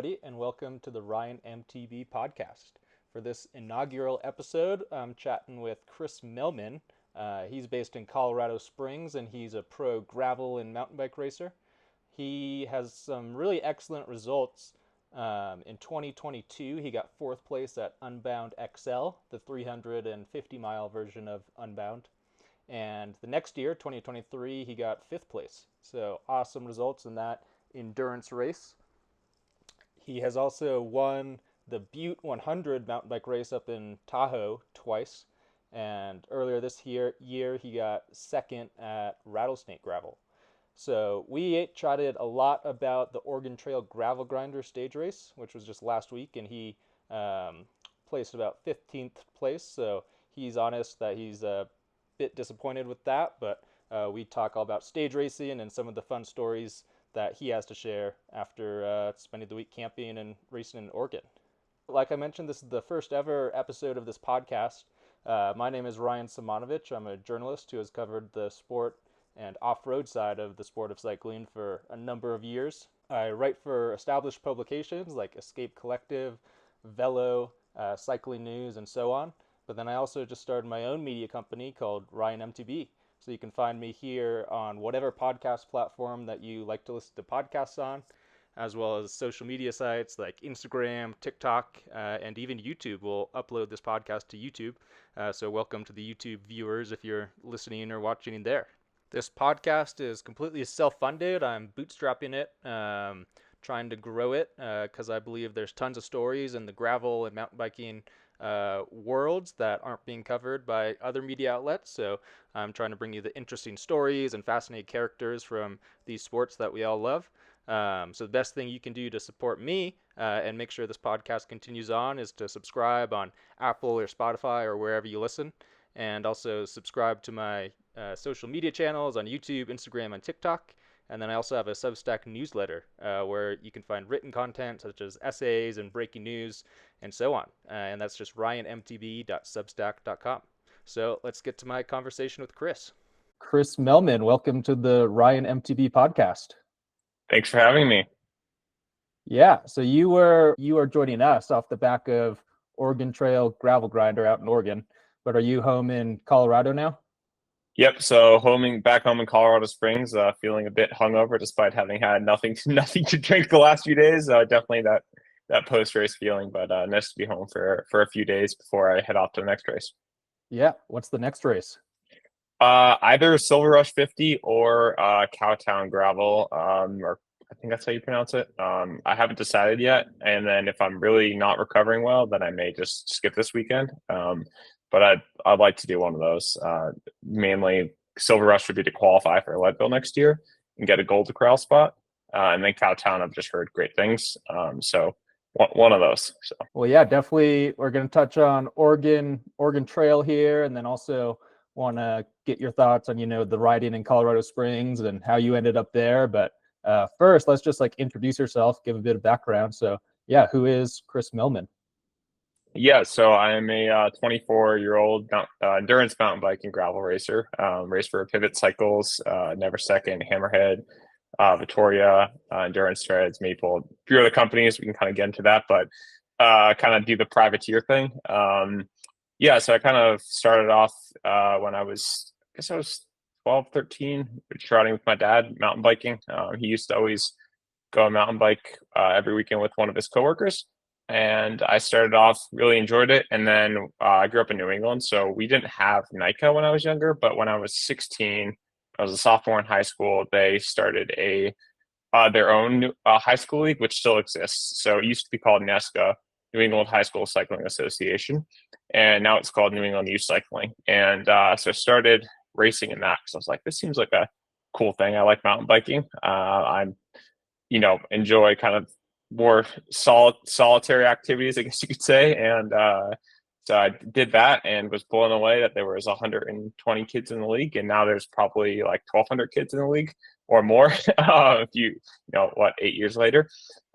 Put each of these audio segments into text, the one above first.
everybody, and welcome to the Ryan MTB Podcast. For this inaugural episode, I'm chatting with Chris Mehlman. He's based in Colorado Springs, and he's a pro gravel and mountain bike racer. He has some really excellent results. In 2022, he got fourth place at Unbound XL, the 350-mile version of Unbound. And the next year, 2023, he got fifth place. So awesome results in that endurance race. He has also won the Butte 100 mountain bike race up in Tahoe twice. And earlier this year he got second at Rattlesnake Gravel. So we chatted a lot about the Oregon Trail Gravel Grinder stage race, which was just last week, and he placed about 15th place. So he's honest that he's a bit disappointed with that, but we talk all about stage racing and some of the fun stories that he has to share after spending the week camping and racing in Oregon. Like I mentioned, this is the first ever episode of this podcast. My name is Ryan Simonovich. I'm a journalist who has covered the sport and off-road side of the sport of cycling for a number of years. I write for established publications like Escape Collective, Velo, Cycling News, and so on. But then I also just started my own media company called Ryan MTB. So you can find me here on whatever podcast platform that you like to listen to podcasts on, as well as social media sites like Instagram, TikTok, and even YouTube. We'll upload this podcast to YouTube. So welcome to the YouTube viewers if you're listening or watching in there. This podcast is completely self-funded. I'm bootstrapping it, trying to grow it because I believe there's tons of stories in the gravel and mountain biking worlds that aren't being covered by other media outlets. So I'm trying to bring you the interesting stories and fascinating characters from these sports that we all love. So the best thing you can do to support me and make sure this podcast continues on is to subscribe on Apple or Spotify or wherever you listen. And also subscribe to my social media channels on YouTube, Instagram, and TikTok. And then I also have a Substack newsletter where you can find written content such as essays and breaking news and so on. And that's just ryanmtb.substack.com. So let's get to my conversation with Chris. Chris Mehlman, welcome to the Ryan MTB Podcast. Thanks for having me. Yeah, so you are joining us off the back of Oregon Trail Gravel Grinder out in Oregon. But are you home in Colorado now? Yep. So back home in Colorado Springs, feeling a bit hungover despite having had nothing to drink the last few days. Definitely that post race feeling, but nice to be home for a few days before I head off to the next race. Yeah. What's the next race? Either Silver Rush 50 or Cowtown Gravel, or I think that's how you pronounce it. I haven't decided yet. And then if I'm really not recovering well, then I may just skip this weekend. But I'd like to do one of those. Mainly, Silver Rush would be to qualify for Leadville next year and get a Gold Corral spot. And then Cowtown, I've just heard great things. So one of those. So. Well, yeah, definitely. We're going to touch on Oregon Trail here, and then also want to get your thoughts on the riding in Colorado Springs and how you ended up there. But first, let's just introduce yourself, give a bit of background. So, yeah, who is Chris Mehlman? Yeah, so I'm a 24-year-old endurance mountain bike and gravel racer. Race for Pivot Cycles, Never Second, Hammerhead, Vittoria, Endurance Treads, Maple, a few other companies. We can kind of get into that, but kind of do the privateer thing. Yeah, so I kind of started off when I was 12, 13, trotting with my dad, mountain biking. He used to always go mountain bike every weekend with one of his coworkers. And I started off, really enjoyed it. And then I grew up in New England, so we didn't have NICA when I was younger. But when I was 16, I was a sophomore in high school, they started their own high school league, which still exists. So it used to be called NESCA, New England High School Cycling Association. And now it's called New England Youth Cycling. And so I started racing in that because I was like, this seems like a cool thing. I like mountain biking. Enjoy kind of more solitary activities, I guess you could say. And so I did that and was blown away that there was 120 kids in the league. And now there's probably like 1,200 kids in the league or more, if 8 years later.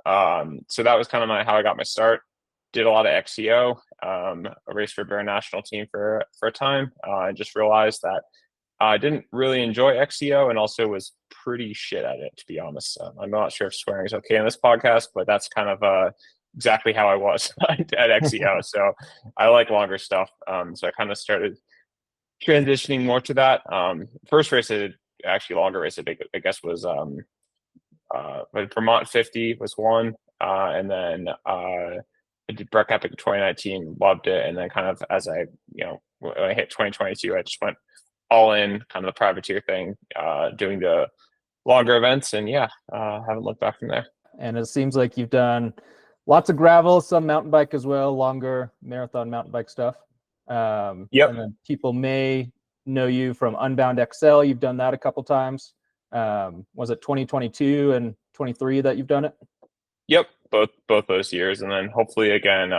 So that was kind of how I got my start. Did a lot of XCO, a race for Bear national team for a time. I just realized that I didn't really enjoy XCO and also was pretty shit at it, to be honest. I'm not sure if swearing is okay on this podcast, but that's kind of exactly how I was at XCO. So I like longer stuff. So I kind of started transitioning more to that. First race I did, actually longer race I guess was Vermont 50 was one. And then I did Breck Epic 2019, loved it. And then kind of as when I hit 2022, I just went all in, kind of the privateer thing, doing the longer events. And yeah, haven't looked back from there. And it seems like you've done lots of gravel, some mountain bike as well, longer marathon mountain bike stuff. Yep. And then people may know you from Unbound XL. You've done that a couple times. Was it 2022 and 23 that you've done it? Yep, both those years, and then hopefully again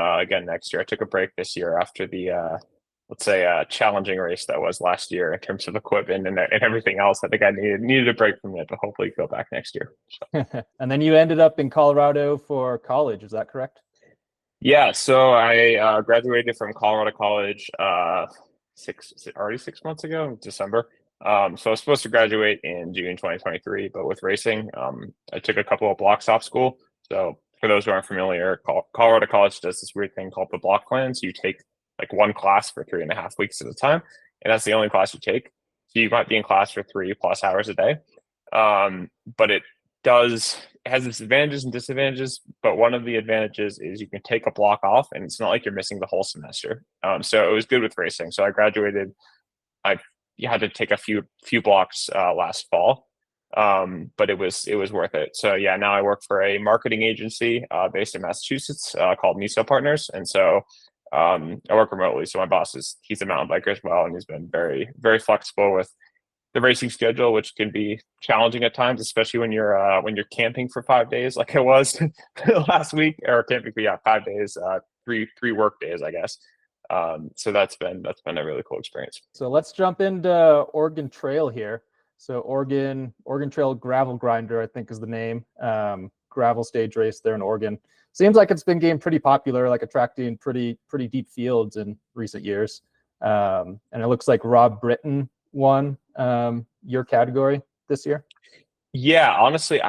next year. I took a break this year after the let's say challenging race that was last year in terms of equipment and everything else. I think I needed a break from it, but hopefully go back next year. So. And then you ended up in Colorado for college. Is that correct? Yeah, so I graduated from Colorado College already 6 months ago, December. So I was supposed to graduate in June 2023, but with racing, I took a couple of blocks off school. So for those who aren't familiar, Colorado College does this weird thing called the block plan. So you take like one class for 3.5 weeks at a time, and that's the only class you take. So you might be in class for 3+ hours a day. But it has its advantages and disadvantages, but one of the advantages is you can take a block off and it's not like you're missing the whole semester. So it was good with racing. So I graduated, you had to take a few blocks last fall. But it was worth it. So yeah, now I work for a marketing agency based in Massachusetts called Miso Partners. And so I work remotely. So my boss he's a mountain biker as well, and he's been very, very flexible with the racing schedule, which can be challenging at times, especially when you're camping for 5 days, like I was last week, or camping for 5 days, three work days, I guess. So that's been a really cool experience. So let's jump into Oregon Trail here. So Oregon Trail Gravel Grinder, I think is the name. Gravel stage race there in Oregon. Seems like it's been getting pretty popular, like attracting pretty deep fields in recent years. And it looks like Rob Britton won your category this year. Yeah, honestly,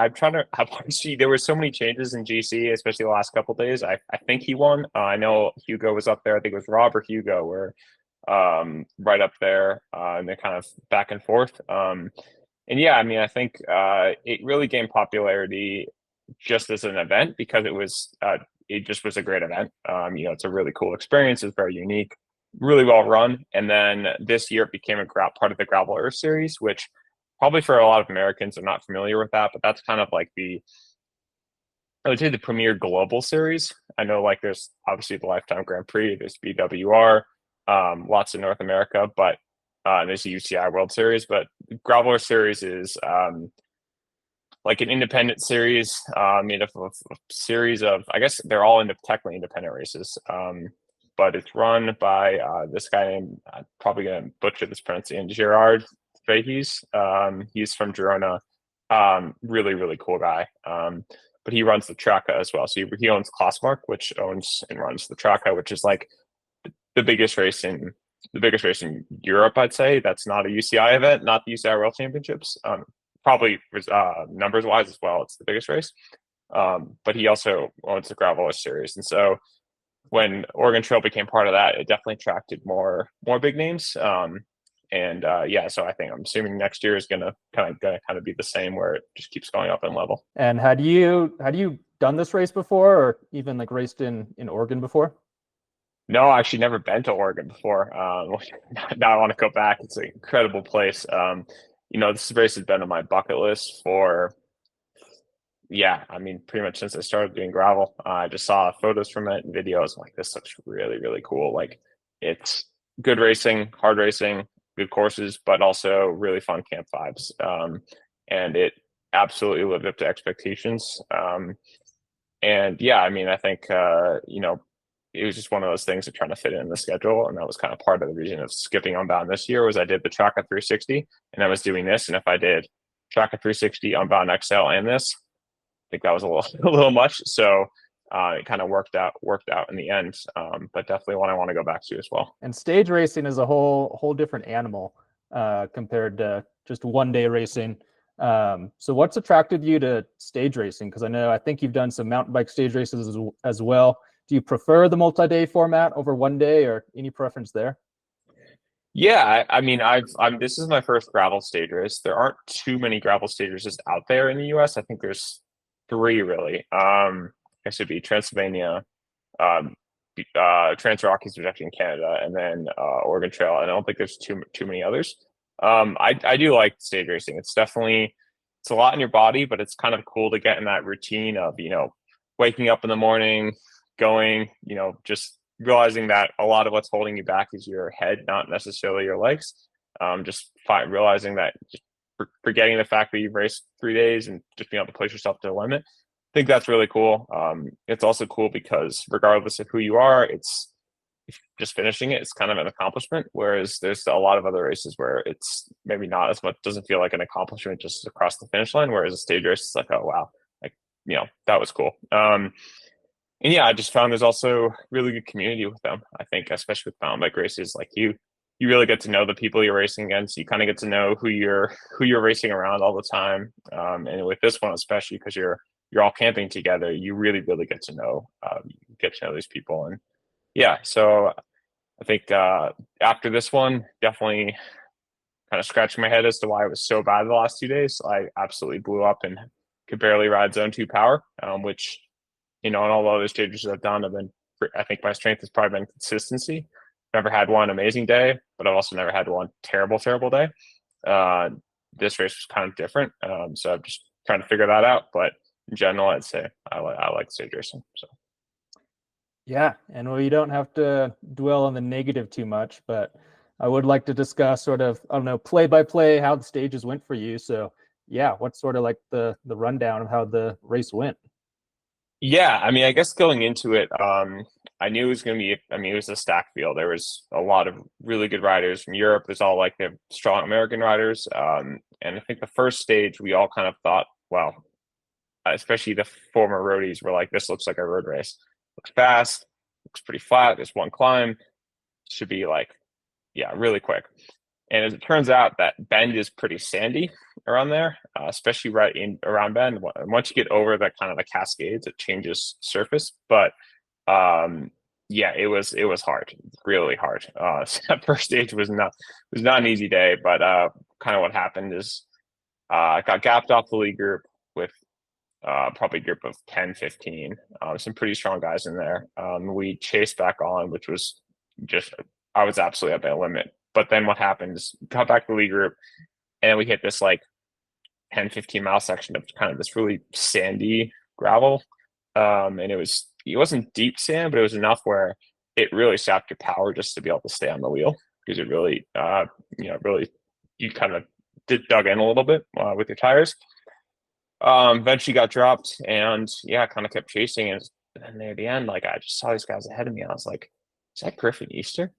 there were so many changes in GC, especially the last couple of days. I think he won. I know Hugo was up there. I think it was Rob or Hugo were right up there, and they're kind of back and forth. And yeah, I mean, I think it really gained popularity just as an event because it just was a great event. It's a really cool experience. It's very unique, really well run. And then this year it became part of the Gravel Earth Series, which probably for a lot of Americans are not familiar with that, but that's kind of like I would say the premier global series. I know like there's obviously the Lifetime Grand Prix, there's BWR, lots in North America, but there's the UCI World Series, but Gravel Earth Series is like an independent series made up of a series of, I guess they're all technically independent races. But it's run by this guy named, I'm probably going to butcher this pronunciation, Gerard Fahis. He's from Girona. Really, really cool guy. But he runs the Traca as well. So he owns Classmark, which owns and runs the Traca, which is like the biggest race in Europe, I'd say. That's not a UCI event, not the UCI World Championships. Probably numbers wise as well, it's the biggest race. But he also owns the Gravel Series, and so when Oregon Trail became part of that, it definitely attracted more big names. So I think I'm assuming next year is gonna kind of be the same, where it just keeps going up in level. And had you done this race before, or even like raced in Oregon before? No, I actually never been to Oregon before. Now I want to go back. It's an incredible place. This race has been on my bucket list for, I mean, pretty much since I started doing gravel. I just saw photos from it and videos. I'm like, this looks really, really cool. Like, it's good racing, hard racing, good courses, but also really fun camp vibes. And it absolutely lived up to expectations. And yeah, I mean, I think, it was just one of those things of trying to fit in the schedule. And that was kind of part of the reason of skipping Unbound this year was I did the Traca 360 and I was doing this. And if I did Traca 360, Unbound XL and this, I think that was a little much. So it kind of worked out in the end. But definitely one I want to go back to as well. And stage racing is a whole different animal. compared to just one day racing. So what's attracted you to stage racing? Because I think you've done some mountain bike stage races as well. Do you prefer the multi-day format over one day, or any preference there? Yeah, I mean, this is my first gravel stage race. There aren't too many gravel stage races out there in the U.S. I think there's three really. I should be Transylvania, um, Trans Rockies, which is actually in Canada, and then Oregon Trail. And I don't think there's too many others. I do like stage racing. It's a lot in your body, but it's kind of cool to get in that routine of waking up in the morning, going, just realizing that a lot of what's holding you back is your head, not necessarily your legs. Realizing that, just forgetting the fact that you've raced 3 days and just being able to push yourself to the limit. I think that's really cool. It's also cool because regardless of who you are, it's just finishing it. It's kind of an accomplishment. Whereas there's a lot of other races where it's maybe not as much, doesn't feel like an accomplishment just across the finish line. Whereas a stage race, it's like, oh wow, like that was cool. And yeah, I just found there's also really good community with them. I think, especially with mountain bike races, like you really get to know the people you're racing against. You kind of get to know who you're racing around all the time. And with this one, especially because you're all camping together, you really get to know these people. And yeah, so I think after this one, definitely kind of scratching my head as to why it was so bad the last 2 days. I absolutely blew up and could barely ride zone 2 power, which in all the other stages I've done, I think my strength has probably been consistency. Never had one amazing day, but I've also never had one terrible day. This race was kind of different, so I'm just trying to figure that out. But in general, I'd say I like stage racing. So Yeah, and well, you don't have to dwell on the negative too much, but I would like to discuss sort of, I don't know, play by play how the stages went for you. So yeah, what's sort of like the rundown of how the race went? yeah, I mean, I guess going into it, I knew it was going to be. I mean, it was a stacked field. There was a lot of really good riders from Europe. There's all like the strong American riders, and I think the first stage we all kind of thought, well, especially the former roadies were like, this looks like a road race. Looks fast, looks pretty flat. There's one climb, should be like, yeah, really quick. And as it turns out, that bend is pretty sandy around there, especially right in around bend. Once you get over that kind of the Cascades, it changes surface. But yeah, it was hard, really hard. So that first stage was not an easy day. But kind of what happened is I got gapped off the lead group with probably a group of 10, 15, some pretty strong guys in there. We chased back on, which was just, I was absolutely at my limit. But then what happened is got back to the lead group and we hit this like 10, 15 mile section of kind of this really sandy gravel. And it wasn't deep sand, but it was enough where it really sapped your power just to be able to stay on the wheel because it really, really, you kind of dug in a little bit with your tires. Eventually got dropped and yeah, kind of kept chasing. And then near the end, like I just saw these guys ahead of me. And I was like, is that Griffin Easter?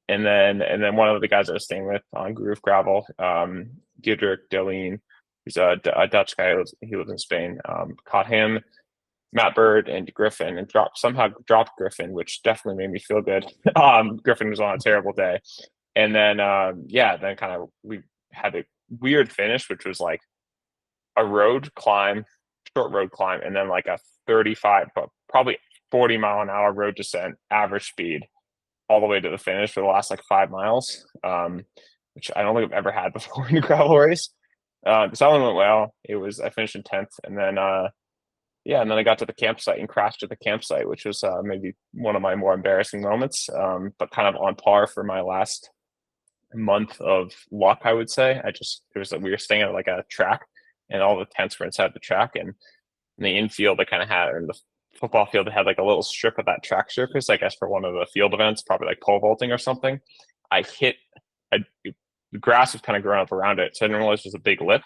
And then one of the guys I was staying with on Groove Gravel, Diederik Deline, who's a Dutch guy. He lives in Spain. Caught him, Matt Bird, and Griffin, and somehow dropped Griffin, which definitely made me feel good. Griffin was on a terrible day, and then then kind of we had a weird finish, which was like a short road climb, and then like a 35, probably 40-mile-an-hour road descent, average speed, all the way to the finish for the last like 5 miles, which I don't think I've ever had before in a gravel race. This one went well. I finished in 10th, and then and then I got to the campsite and crashed at the campsite, which was maybe one of my more embarrassing moments, but kind of on par for my last month of luck, I would say. We were staying at like a track, and all the tents were inside the track, and in the infield, in the football field, they had like a little strip of that track surface, I guess, for one of the field events, probably like pole vaulting or something. The grass was kind of growing up around it, so I didn't realize it was a big lip.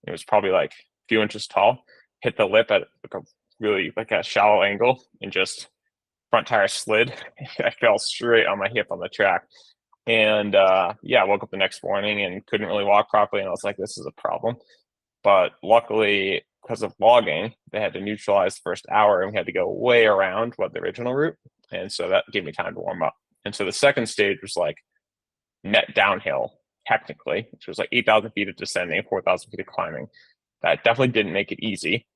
It was probably like a few inches tall. Hit the lip at like a really like a shallow angle, and just front tire slid. I fell straight on my hip on the track. And I woke up the next morning and couldn't really walk properly, and I was like, this is a problem. But luckily, because of logging, they had to neutralize the first hour, and we had to go way around the original route. And so that gave me time to warm up. And so the second stage was like net downhill, technically, which was like 8,000 feet of descending, 4,000 feet of climbing. That definitely didn't make it easy.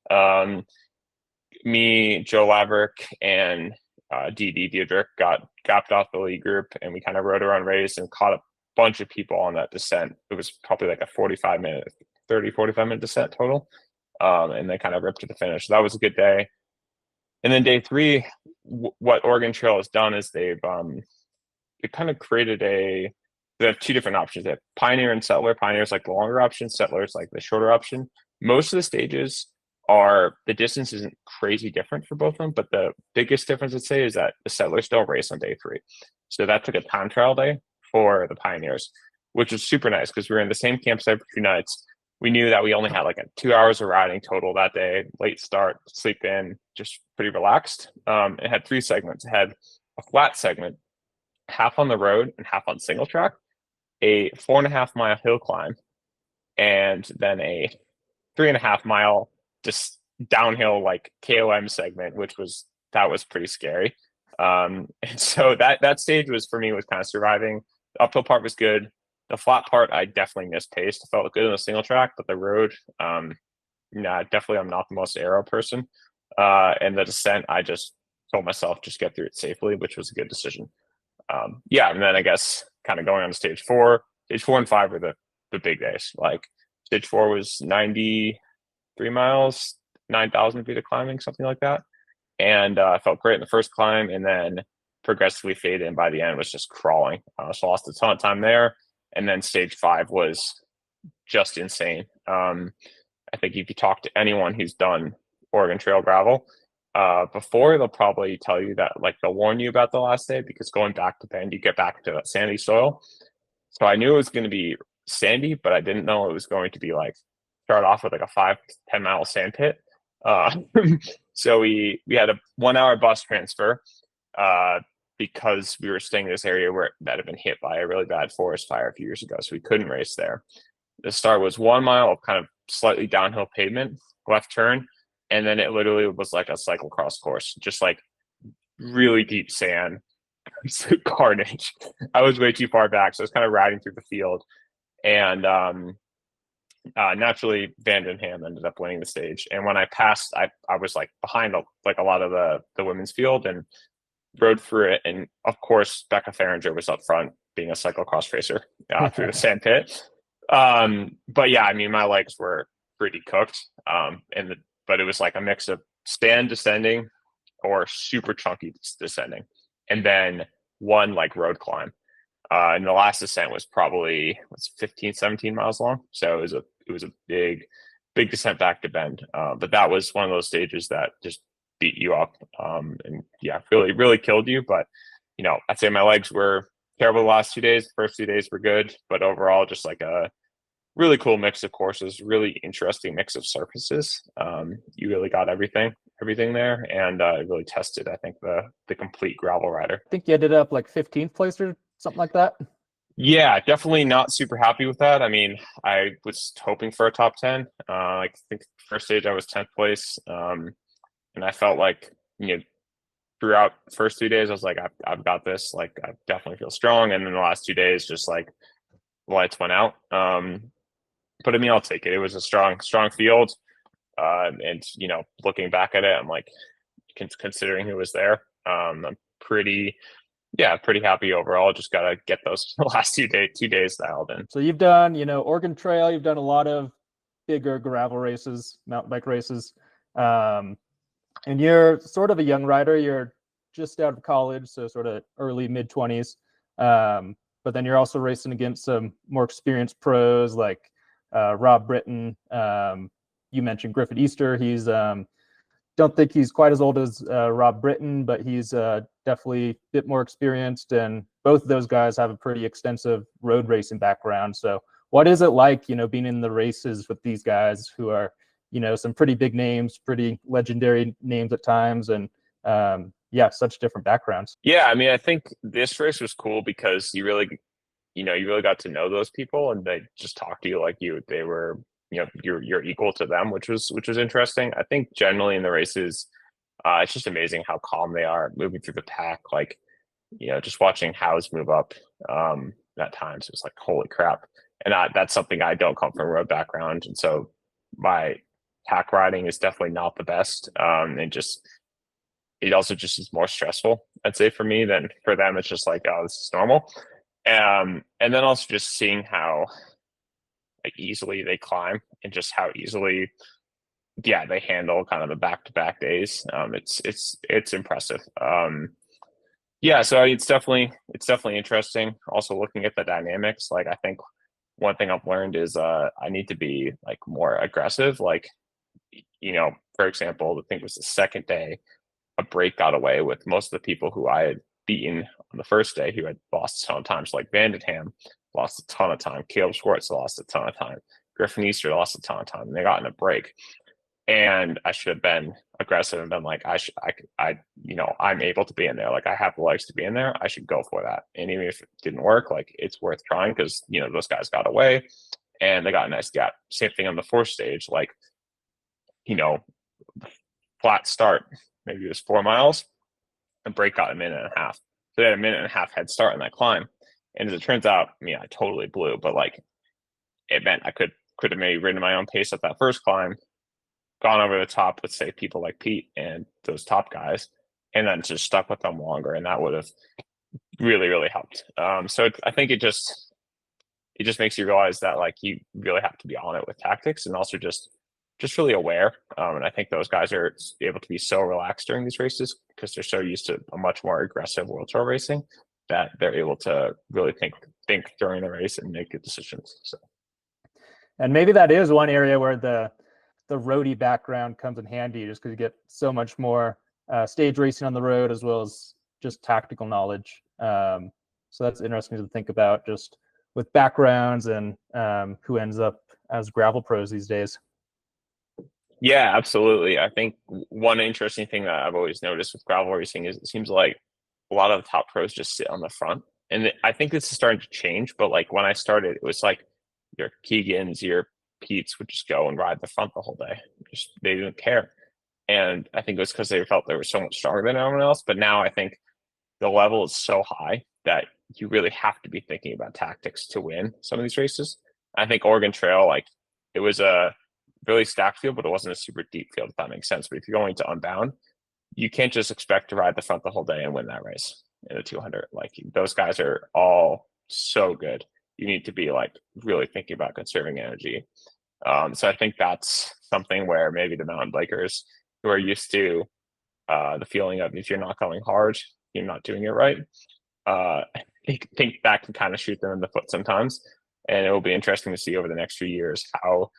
Me, Joe Laverick, and DD Diedrich got gapped off the lead group, and we kind of rode our own race and caught a bunch of people on that descent. It was probably like a 45 minute descent total. And they kind of ripped to the finish. So that was a good day. And then day three, what Oregon Trail has done is they've it kind of created they have two different options. They have Pioneer and Settler. Pioneer is like the longer option, Settler is like the shorter option. Most of the stages the distance isn't crazy different for both of them, but the biggest difference I'd say is that the Settlers don't race on day three. So that took a time trial day for the Pioneers, which was super nice because we were in the same campsite for 2 nights. We knew that we only had like 2 hours of riding total that day, late start, sleep in, just pretty relaxed. It had 3 segments. It had a flat segment, half on the road and half on single track, a 4.5-mile hill climb, and then a 3.5-mile just downhill like KOM segment, that was pretty scary. And so that stage was for me was kind of surviving. The uphill part was good. The flat part, I definitely missed pace. I felt good on the single track, but the road, definitely I'm not the most aero person. And the descent, I just told myself just get through it safely, which was a good decision. And then I guess kind of going on to stage 4 and 5 were the big days. Like stage 4 was 93 miles, 9,000 feet of climbing, something like that. And I felt great in the first climb, and then progressively faded, and by the end was just crawling. So I lost a ton of time there. And then stage 5 was just insane. I think if you talk to anyone who's done Oregon Trail gravel before, they'll probably tell you that, like, they'll warn you about the last day, because going back to bend, you get back to that sandy soil. So I knew it was going to be sandy, but I didn't know it was going to be like start off with like a 5 to 10 mile sand pit. So we had a 1 hour bus transfer because we were staying in this area that had been hit by a really bad forest fire a few years ago. So we couldn't race there. The start was 1 mile of kind of slightly downhill pavement, left turn. And then it literally was like a cyclocross course, just like really deep sand, carnage. I was way too far back. So I was kind of riding through the field. And naturally, Vandenham ended up winning the stage. And when I passed, I was like behind a lot of the women's field and rode through it. And of course, Becca Farringer was up front, being a cyclocross racer through the sand pit. But yeah, I mean, my legs were pretty cooked. But it was like a mix of stand descending or super chunky descending, and then one like road climb. And the last descent was probably 15, 17 miles long. So it was a big descent back to bend. But that was one of those stages that just beat you up. And yeah, really, really killed you. But, I'd say my legs were terrible the last 2 days. The first 2 days were good, but overall just like a really cool mix of courses, really interesting mix of surfaces. You really got everything there, and it really tested, I think, the complete gravel rider. I think you ended up like 15th place or something like that. Yeah, definitely not super happy with that. I mean, I was hoping for a top 10. I think first stage I was 10th place, and I felt like throughout the first 2 days I was like, I've got this. Like, I definitely feel strong. And then the last 2 days, just like lights went out. But I mean, I'll take it. It was a strong field. And looking back at it, I'm like, considering who was there, I'm pretty happy overall. Just got to get those last 2 days dialed in. So you've done, Oregon Trail, you've done a lot of bigger gravel races, mountain bike races. And you're sort of a young rider. You're just out of college, so sort of early, mid-20s. But then you're also racing against some more experienced pros like Rob Britton. You mentioned Griffin Easter. He's don't think he's quite as old as Rob Britton, but he's definitely a bit more experienced. And both of those guys have a pretty extensive road racing background. So what is it like, being in the races with these guys who are, some pretty big names, pretty legendary names at times, and such different backgrounds? Yeah, I mean, I think this race was cool because you really got to know those people, and they just talk to you like they were, you're equal to them, which was interesting. I think generally in the races, it's just amazing how calm they are moving through the pack. Like, just watching Howes move up at times, it was like, holy crap. And that's something I don't come from a road background. And so my tack riding is definitely not the best. And just, it also just is more stressful, I'd say, for me than for them. It's just like, oh, this is normal. And then also just seeing how like easily they climb and just how easily, yeah, they handle kind of the back-to-back days. It's impressive. Yeah, so it's definitely interesting. Also looking at the dynamics, like I think one thing I've learned is I need to be like more aggressive. Like, for example, I think it was the second day, a break got away with most of the people who I had beaten on the first day who had lost a ton of time. So like Vandenham lost a ton of time. Caleb Schwartz lost a ton of time. Griffin Easter lost a ton of time. And they got in a break. And I should have been aggressive and been like, I'm able to be in there. Like I have the legs to be in there. I should go for that. And even if it didn't work, like it's worth trying because, those guys got away and they got a nice gap. Same thing on the fourth stage, like, you know, flat start, maybe it was 4 miles, and break got a minute and a half. So they had a minute and a half head start on that climb. And as it turns out, I totally blew, but like it meant I could have maybe ridden my own pace at that first climb, gone over the top with say people like Pete and those top guys, and then just stuck with them longer, and that would have really really helped. So I think it just makes you realize that like you really have to be on it with tactics and also just really aware. And I think those guys are able to be so relaxed during these races because they're so used to a much more aggressive world tour racing that they're able to really think during the race and make good decisions. So. And maybe that is one area where the roadie background comes in handy, just because you get so much more stage racing on the road as well as just tactical knowledge. So that's interesting to think about, just with backgrounds and who ends up as gravel pros these days. Yeah, absolutely. I think one interesting thing that I've always noticed with gravel racing is it seems like a lot of the top pros just sit on the front. And I think this is starting to change, but like when I started, it was like your Keegans, your Pete's would just go and ride the front the whole day. They didn't care. And I think it was because they felt they were so much stronger than everyone else. But now I think the level is so high that you really have to be thinking about tactics to win some of these races. I think Oregon Trail, like it was a really stacked field, but it wasn't a super deep field, if that makes sense. But if you're going to Unbound, you can't just expect to ride the front the whole day and win that race in the 200. Like those guys are all so good. You need to be like really thinking about conserving energy. So I think that's something where maybe the mountain bikers who are used to the feeling of if you're not going hard, you're not doing it right. I think that can kind of shoot them in the foot sometimes. And it will be interesting to see over the next few years how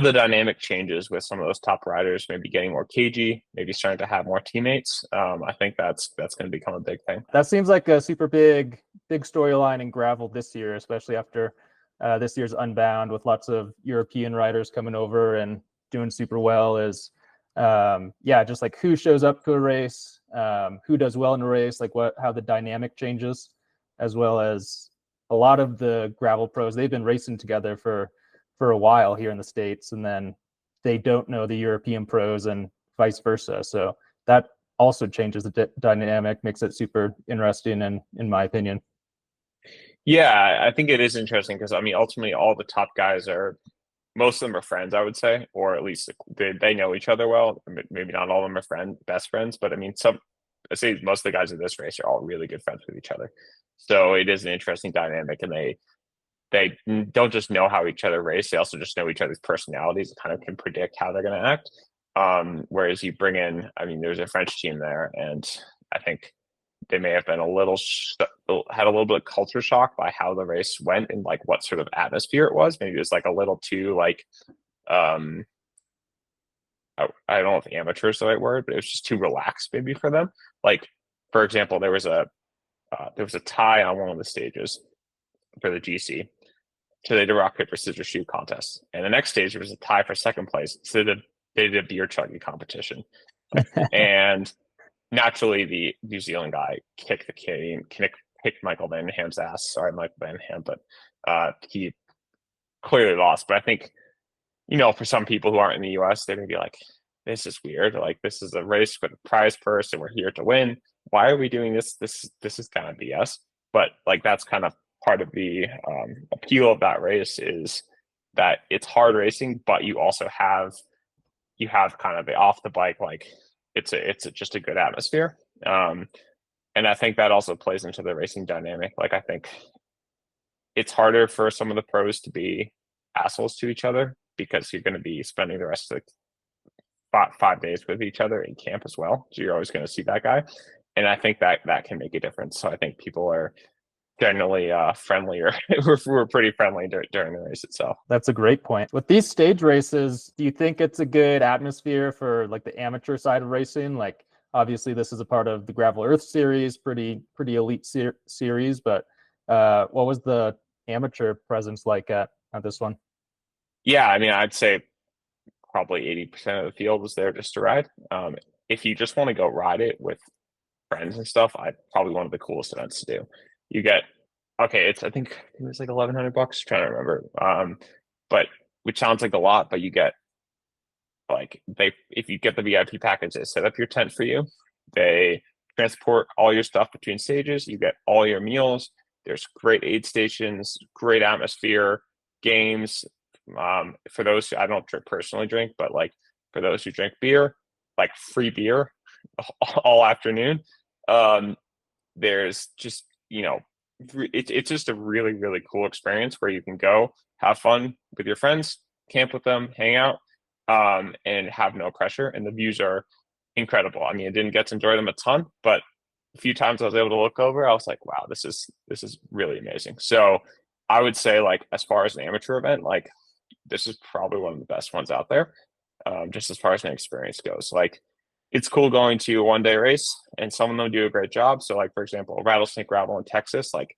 the dynamic changes with some of those top riders, maybe getting more cagey, maybe starting to have more teammates. I think that's going to become a big thing. That seems like a super big storyline in gravel this year, especially after this year's Unbound, with lots of European riders coming over and doing super well. Is just like who shows up to a race, who does well in a race, like how the dynamic changes, as well as a lot of the gravel pros, they've been racing together for a while here in the States, and then they don't know the European pros and vice versa. So that also changes the dynamic, makes it super interesting, and in my opinion. Yeah, I think it is interesting because ultimately all the top guys most of them are friends, I would say, or at least they know each other well. Maybe not all of them are best friends, but I say most of the guys in this race are all really good friends with each other. So it is an interesting dynamic, and they don't just know how each other race; they also just know each other's personalities and kind of can predict how they're going to act. Whereas you bring in, there's a French team there, and I think they may have been had a little bit of culture shock by how the race went and like what sort of atmosphere it was. Maybe it was like a little too like, I don't know if amateur is the right word, but it was just too relaxed maybe for them. Like, for example, there was a tie on one of the stages for the GC. So they did a rock, paper, scissors, shoot contest. And the next stage, there was a tie for second place. So they did a beer chugging competition. And naturally, the New Zealand guy kicked Michael Vandenham's ass. Sorry, Michael Vandenham, but he clearly lost. But I think, for some people who aren't in the US, they're going to be like, this is weird. Like, this is a race with a prize purse and we're here to win. Why are we doing this? This is kind of BS. But like, that's kind of part of the appeal of that race is that it's hard racing, but you have kind of the off the bike, like just a good atmosphere. And I think that also plays into the racing dynamic. Like I think it's harder for some of the pros to be assholes to each other because you're going to be spending the rest of the 5 days with each other in camp as well. So you're always going to see that guy. And I think that can make a difference. So I think people are generally friendlier. we're pretty friendly during the race itself. That's a great point. With these stage races, do you think it's a good atmosphere for like the amateur side of racing? Like obviously this is a part of the Gravel Earth series, pretty elite series, but what was the amateur presence like at this one? Yeah, I mean, I'd say probably 80% of the field was there just to ride. If you just want to go ride it with friends and stuff, probably one of the coolest events to do. You get I think it was like $1,100. Trying to remember, but which sounds like a lot, but you get if you get the VIP package, they set up your tent for you. They transport all your stuff between stages. You get all your meals. There's great aid stations, great atmosphere, games. For those who I don't personally drink, but like for those who drink beer, like free beer all afternoon. There's just it's just a really really cool experience where you can go have fun with your friends, camp with them, hang out, and have no pressure. And the views are incredible. I mean, I didn't get to enjoy them a ton, but a few times I was able to look over, I was like, wow, this is really amazing. So I would say, like, as far as an amateur event, like this is probably one of the best ones out there. Just as far as an experience goes, like it's cool going to a 1 day race, and some of them do a great job. So, like for example, Rattlesnake Gravel in Texas, like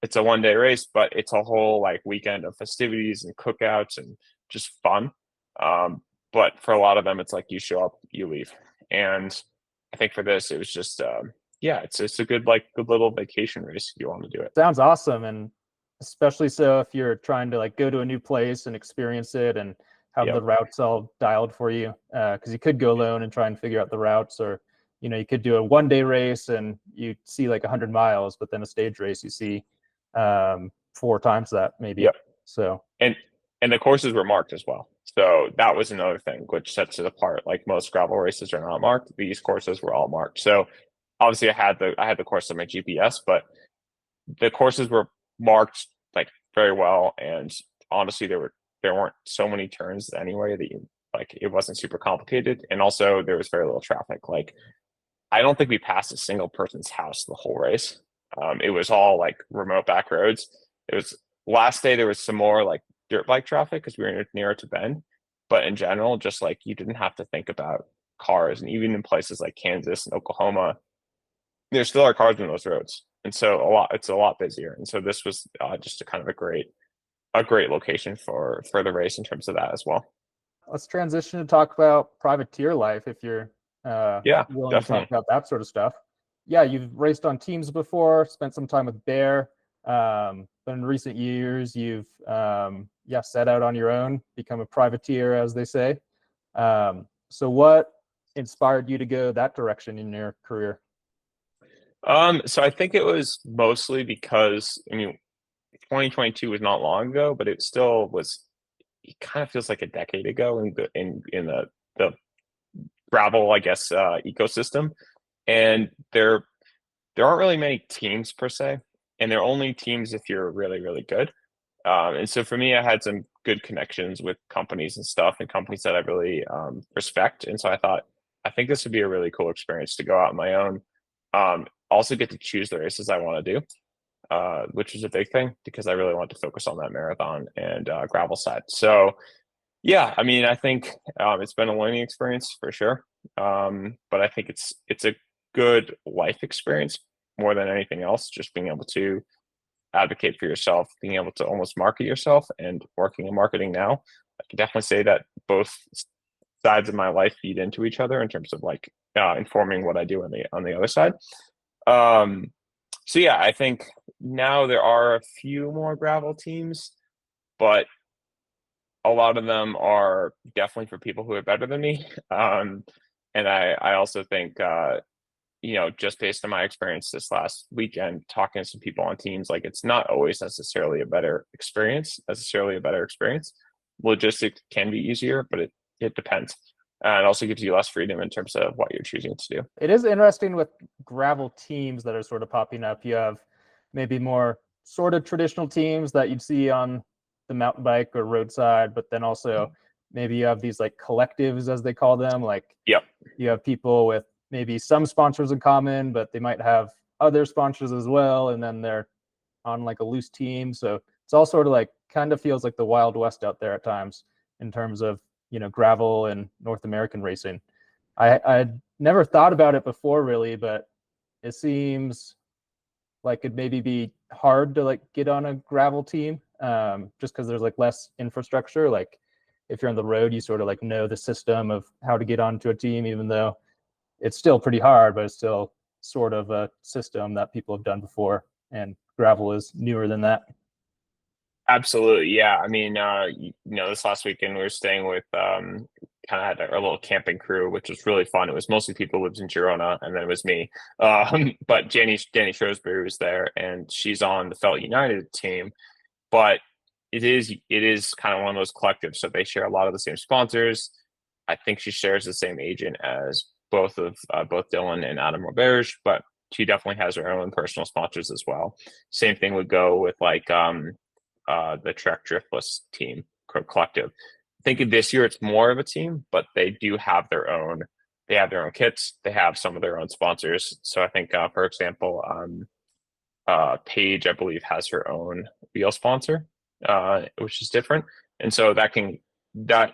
it's a 1 day race, but it's a whole like weekend of festivities and cookouts and just fun. But for a lot of them, it's like you show up, you leave. And I think for this, it was just it's a good little vacation race if you want to do it. Sounds awesome, and especially so if you're trying to like go to a new place and experience it and have the routes all dialed for you, because you could go alone and try and figure out the routes, or you could do a 1 day race and you see like 100 miles, but then a stage race you see 4 times that maybe. So and the courses were marked as well, so that was another thing which sets it apart. Like most gravel races are not marked, these courses were all marked. So obviously I had the course on my GPS, but the courses were marked like very well, and honestly there weren't so many turns anyway that it wasn't super complicated, and also there was very little traffic. Like I don't think we passed a single person's house the whole race. It was all like remote back roads. It was last day there was some more like dirt bike traffic because we were nearer to Bend, but in general, just like you didn't have to think about cars. And even in places like Kansas and Oklahoma, there still are cars on those roads, and so it's a lot busier. And so this was just a kind of a great location for the race in terms of that as well. Let's transition to talk about privateer life if you're willing definitely to talk about that sort of stuff. Yeah, you've raced on teams before, spent some time with Bear, but in recent years you've set out on your own, become a privateer, as they say. So what inspired you to go that direction in your career? So I think it was mostly because 2022 was not long ago, but it still was. It kind of feels like a decade ago in the gravel, I guess, ecosystem. And there aren't really many teams per se, and they're only teams if you're really really good. And so for me, I had some good connections with companies and stuff, and companies that I really respect. And so I think this would be a really cool experience to go out on my own. Also get to choose the races I want to do, which is a big thing because I really want to focus on that marathon and gravel side. So yeah, I mean, I think it's been a learning experience for sure. But I think it's a good life experience more than anything else, just being able to advocate for yourself, being able to almost market yourself, and working in marketing now. I can definitely say that both sides of my life feed into each other in terms of like informing what I do on the other side. So yeah, I think now there are a few more gravel teams, but a lot of them are definitely for people who are better than me. And I also think just based on my experience this last weekend, talking to some people on teams, like it's not always necessarily a better experience. Logistics can be easier, but it depends. It also gives you less freedom in terms of what you're choosing to do. It is interesting with gravel teams that are sort of popping up. You have maybe more sort of traditional teams that you'd see on the mountain bike or roadside, but then also maybe you have these like collectives, as they call them. Like, Yep. you have people with maybe some sponsors in common, but they might have other sponsors as well, and then they're on like a loose team. So it's all sort of like kind of feels like the Wild West out there at times in terms of gravel and North American racing. I'd never thought about it before really, but it seems like it'd maybe be hard to like get on a gravel team, just because there's like less infrastructure. Like if you're on the road, you sort of like know the system of how to get onto a team, even though it's still pretty hard, but it's still sort of a system that people have done before, and gravel is newer than that. Absolutely. Yeah. I mean, this last weekend we were staying with, kind of had our little camping crew, which was really fun. It was mostly people who lived in Girona, and then it was me. But Danny Shrewsbury was there, and she's on the Felt United team. But it is kind of one of those collectives. So they share a lot of the same sponsors. I think she shares the same agent as both Dylan and Adam Roberge, but she definitely has her own personal sponsors as well. Same thing would go with like the Trek Driftless team collective. I think this year it's more of a team, but they do have their own. They have their own kits. They have some of their own sponsors. So I think, for example, Paige, I believe, has her own wheel sponsor, which is different, and so that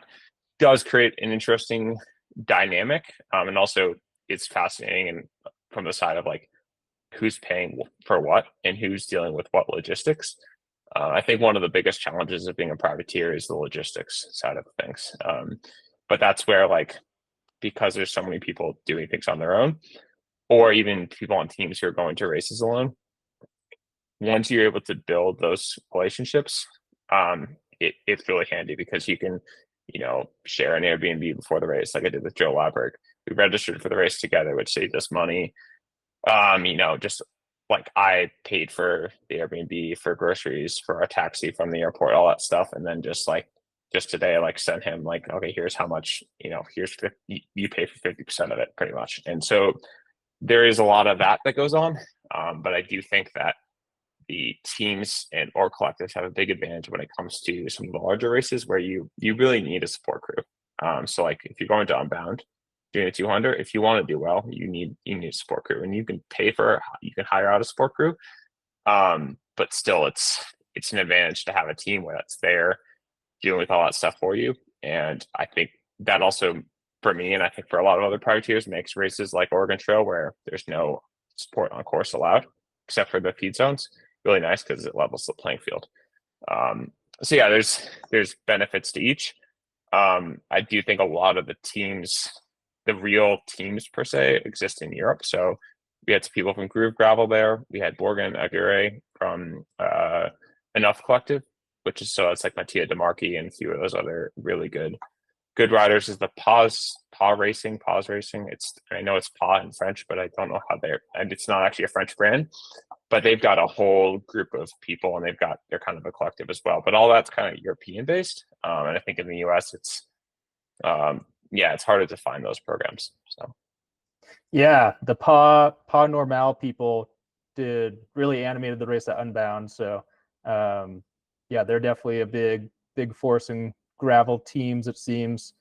does create an interesting dynamic, and also it's fascinating and from the side of like who's paying for what and who's dealing with what logistics. I think one of the biggest challenges of being a privateer is the logistics side of things. But that's where, like, because there's so many people doing things on their own, or even people on teams who are going to races alone, once you're able to build those relationships, it's really handy because you can, share an Airbnb before the race, like I did with Joe Laberg. We registered for the race together, which saved us money. Just like I paid for the Airbnb, for groceries, for a taxi from the airport, all that stuff. And then just today, like sent him like, okay, here's how much, here's 50, you pay for 50% of it pretty much. And so there is a lot of that goes on. But I do think that the teams and or collectives have a big advantage when it comes to some of the larger races where you really need a support crew. So like if you're going to Unbound, doing a 200, if you want to do well, you need a support crew, and you can hire out a support crew. But still it's an advantage to have a team where that's there dealing with all that stuff for you. And I think that also for me, and I think for a lot of other privateers, makes races like Oregon Trail, where there's no support on course allowed except for the feed zones, really nice because it levels the playing field. So yeah, there's benefits to each. I do think a lot of the teams, the real teams per se, exist in Europe. So we had some people from Groove Gravel there. We had Borgen Aguirre from Enough Collective, it's like Mattia DeMarchi and a few of those other really good riders. Is the Pause Racing. I know it's Pause in French, but I don't know how and it's not actually a French brand, but they've got a whole group of people, and they're kind of a collective as well. But all that's kind of European based. And I think in the US it's it's harder to find those programs. So yeah, the Pa Normal people did really animated the race at Unbound. So they're definitely a big force in gravel teams, it seems.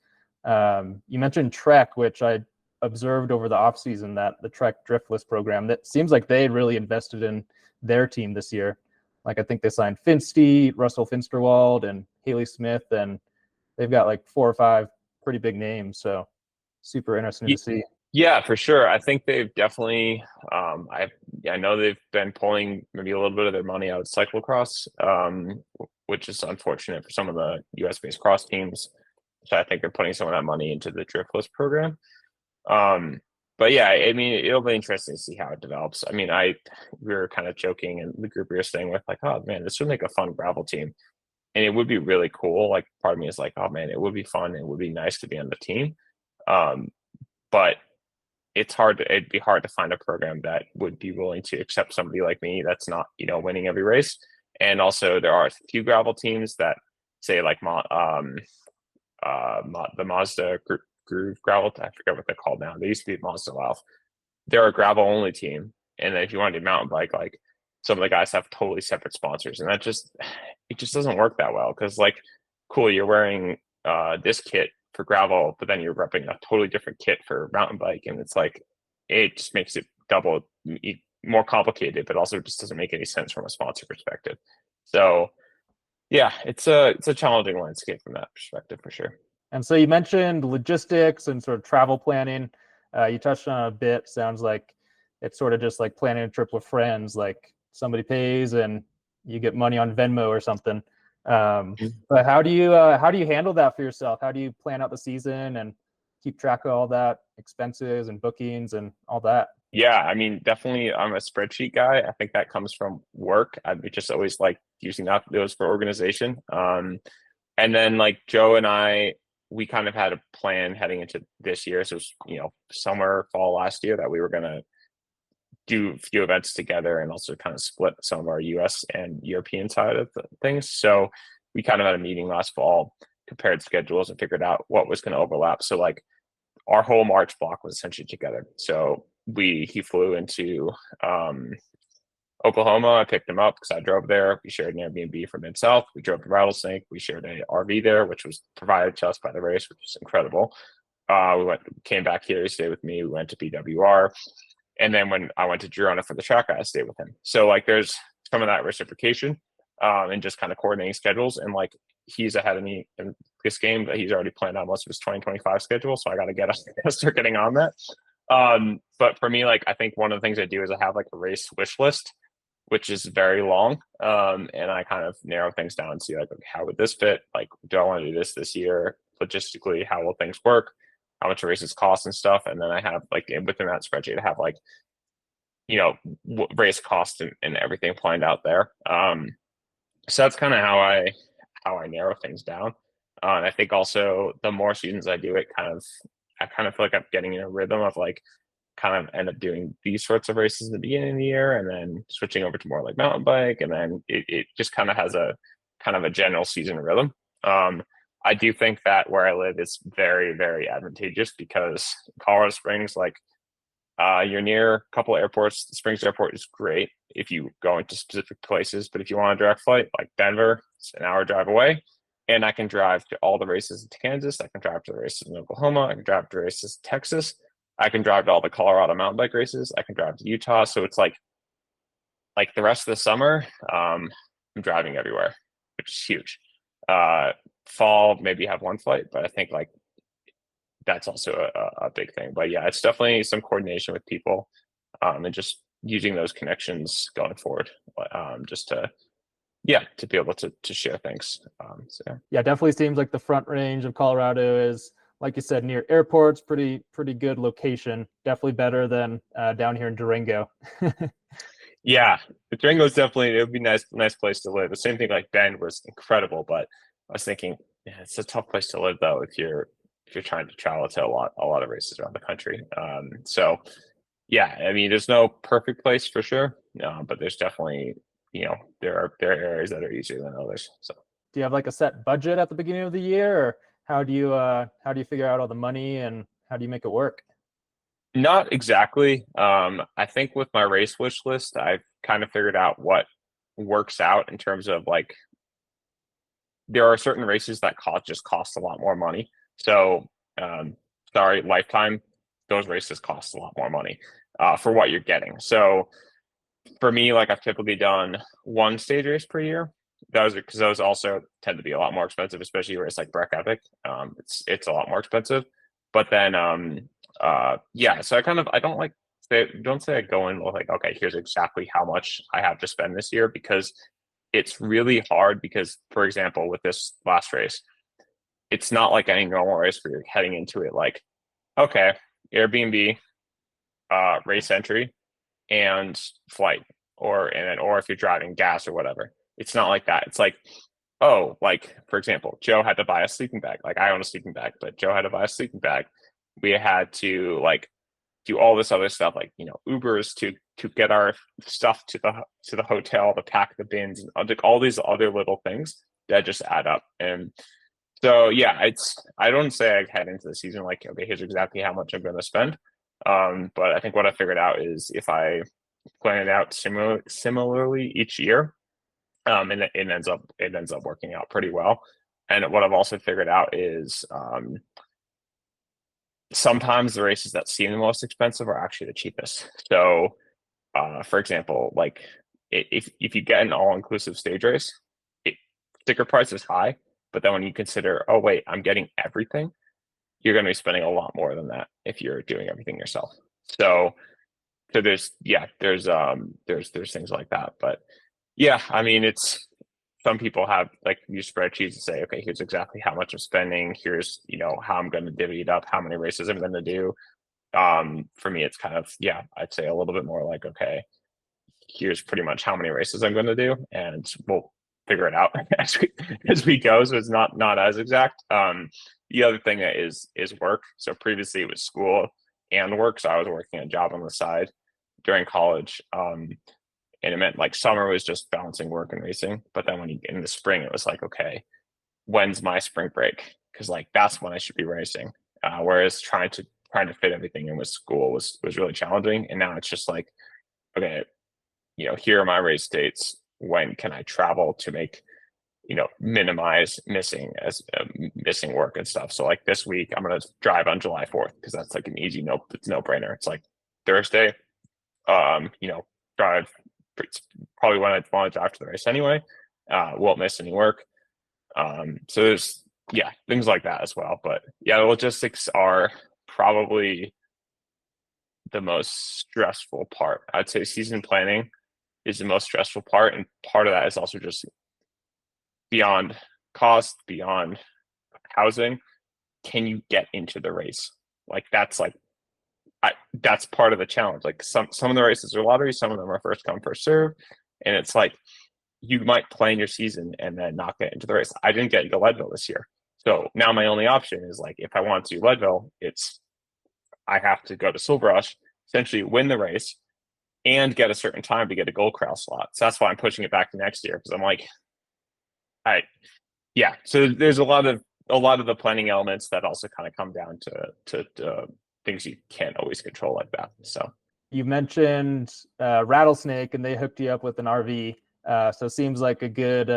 You mentioned Trek, which I observed over the off season, that the Trek Driftless program, that seems like they really invested in their team this year. Like I think they signed Finstey, Russell Finsterwald, and Haley Smith, and they've got like 4 or 5 pretty big names. So super interesting to see. Yeah, for sure. I think they've definitely. I know they've been pulling maybe a little bit of their money out of cyclocross, which is unfortunate for some of the US-based cross teams. So I think they're putting some of that money into the Driftless program. But yeah, I mean, it'll be interesting to see how it develops. I mean, we were kind of joking in the group we were staying with, like, oh man, this would make a fun gravel team, and it would be really cool. Like, part of me is like, oh man, it would be fun. It would be nice to be on the team. But it'd be hard to find a program that would be willing to accept somebody like me that's not, winning every race. And also there are a few gravel teams that say like the Mazda Groove gravel. I forget what they're called now. They used to be Mazda Lauf. They're a gravel only team. And then if you want to do mountain bike, like some of the guys have totally separate sponsors, and it just doesn't work that well. Because like, cool, you're wearing this kit for gravel, but then you're repping a totally different kit for mountain bike, and it's like it just makes it double more complicated, but also just doesn't make any sense from a sponsor perspective. So yeah, it's a challenging landscape from that perspective for sure. And so you mentioned logistics and sort of travel planning. You touched on it a bit. Sounds like it's sort of just like planning a trip with friends, like somebody pays and you get money on Venmo or something. But how do you handle that for yourself? How do you plan out the season and keep track of all that expenses and bookings and all that? Yeah, I mean, definitely I'm a spreadsheet guy. I think that comes from work. I just always like using those for organization. And then like Joe and I, we kind of had a plan heading into this year. So it was, summer, fall last year that we were going to do a few events together and also kind of split some of our US and European side of things. So we kind of had a meeting last fall, compared schedules and figured out what was going to overlap. So like our whole March block was essentially together. So he flew into Oklahoma. I picked him up because I drove there. We shared an Airbnb for Mid-South. We drove to Rattlesnake. We shared a RV there, which was provided to us by the race, which was incredible. Came back here to stay with me. We went to BWR. And then when I went to Girona for the track, I stayed with him. So like there's some of that reciprocation and just kind of coordinating schedules. And like he's ahead of me in this game, but he's already planned out most of his 2025 schedule. So I got to start getting on that. But for me, like I think one of the things I do is I have like a race wish list, which is very long. And I kind of narrow things down and see like, okay, how would this fit? Like, do I want to do this year? Logistically, how will things work? How much races cost and stuff? And then I have like within that spreadsheet, I have like, race cost and everything planned out there. So that's kind of how I narrow things down. And I think also the more seasons I do it, I kind of feel like I'm getting in a rhythm of like kind of end up doing these sorts of races at the beginning of the year and then switching over to more like mountain bike. And then it just kind of has a kind of a general season rhythm. I do think that where I live is very, very advantageous because Colorado Springs, like you're near a couple of airports. The Springs Airport is great if you go into specific places, but if you want a direct flight, like Denver, it's an hour drive away. And I can drive to all the races in Kansas. I can drive to the races in Oklahoma. I can drive to races in Texas. I can drive to all the Colorado mountain bike races. I can drive to Utah. So it's like the rest of the summer, I'm driving everywhere, which is huge. Fall, maybe have one flight, but I think like that's also a big thing. But yeah, it's definitely some coordination with people and just using those connections going forward just to be able to share things. Yeah, definitely seems like the Front Range of Colorado is, like you said, near airports, pretty good location. Definitely better than down here in Durango. Yeah, Durango is definitely, it would be nice place to live. The same thing like Bend was incredible, but I was thinking, yeah, it's a tough place to live though if you're trying to travel to a lot of races around the country. So yeah, I mean, there's no perfect place for sure, but there's definitely there are areas that are easier than others. So do you have like a set budget at the beginning of the year, or how do you figure out all the money and how do you make it work? Not exactly. I think with my race wish list, I've kind of figured out what works out in terms of like there are certain races that cost a lot more money. So sorry, Lifetime, those races cost a lot more money for what you're getting. So for me, like I've typically done one stage race per year. Those also tend to be a lot more expensive, especially a race like Breck Epic. It's a lot more expensive. But then so I don't say I go in with like, okay, here's exactly how much I have to spend this year because it's really hard because, for example, with this last race, it's not like any normal race where you're heading into it like, okay, Airbnb, race entry, and flight, or if you're driving gas or whatever. It's not like that. It's like, oh, like for example, Joe had to buy a sleeping bag. Like I own a sleeping bag, but Joe had to buy a sleeping bag. We had to like do all this other stuff, like, Ubers to get our stuff to the hotel, to pack the bins, and like all these other little things that just add up. And so yeah, I don't say I head into the season like, okay, here's exactly how much I'm going to spend. But I think what I figured out is if I plan it out similarly each year, and it ends up working out pretty well. And what I've also figured out is sometimes the races that seem the most expensive are actually the cheapest. So, for example, like if you get an all-inclusive stage race, sticker price is high, but then when you consider, oh wait, I'm getting everything, you're going to be spending a lot more than that if you're doing everything yourself. So there's things like that, but yeah, I mean, it's some people have like use spreadsheets and say, okay, here's exactly how much I'm spending. Here's, how I'm going to divvy it up, how many races I'm going to do. For me, it's kind of, yeah, I'd say a little bit more like, okay, here's pretty much how many races I'm going to do, and we'll figure it out as we go. So it's not as exact. The other thing that is work. So previously it was school and work. So I was working a job on the side during college. And it meant like summer was just balancing work and racing. But then when you get in the spring, it was like, okay, when's my spring break? Because like that's when I should be racing. Whereas trying to fit everything in with school was really challenging. And now it's just like, okay, here are my race dates. When can I travel to make, minimize missing work and stuff. So like this week, I'm gonna drive on July 4th because that's like an easy no brainer. It's like Thursday, drive. It's probably when I'd want to drive to the race anyway. Won't miss any work. So there's things like that as well. But yeah, the logistics are probably the most stressful part. I'd say season planning is the most stressful part, and part of that is also just beyond cost, beyond housing. Can you get into the race? That's part of the challenge. Like some of the races are lottery, some of them are first come, first serve. And it's like you might plan your season and then not get into the race. I didn't get into Leadville this year. So now my only option is like if I want to do Leadville, I have to go to Silver Rush, essentially win the race and get a certain time to get a gold corral slot. So that's why I'm pushing it back to next year, because I'm like, so there's a lot of the planning elements that also kind of come down to things you can't always control like that. So you mentioned Rattlesnake, and they hooked you up with an RV. So it seems like a good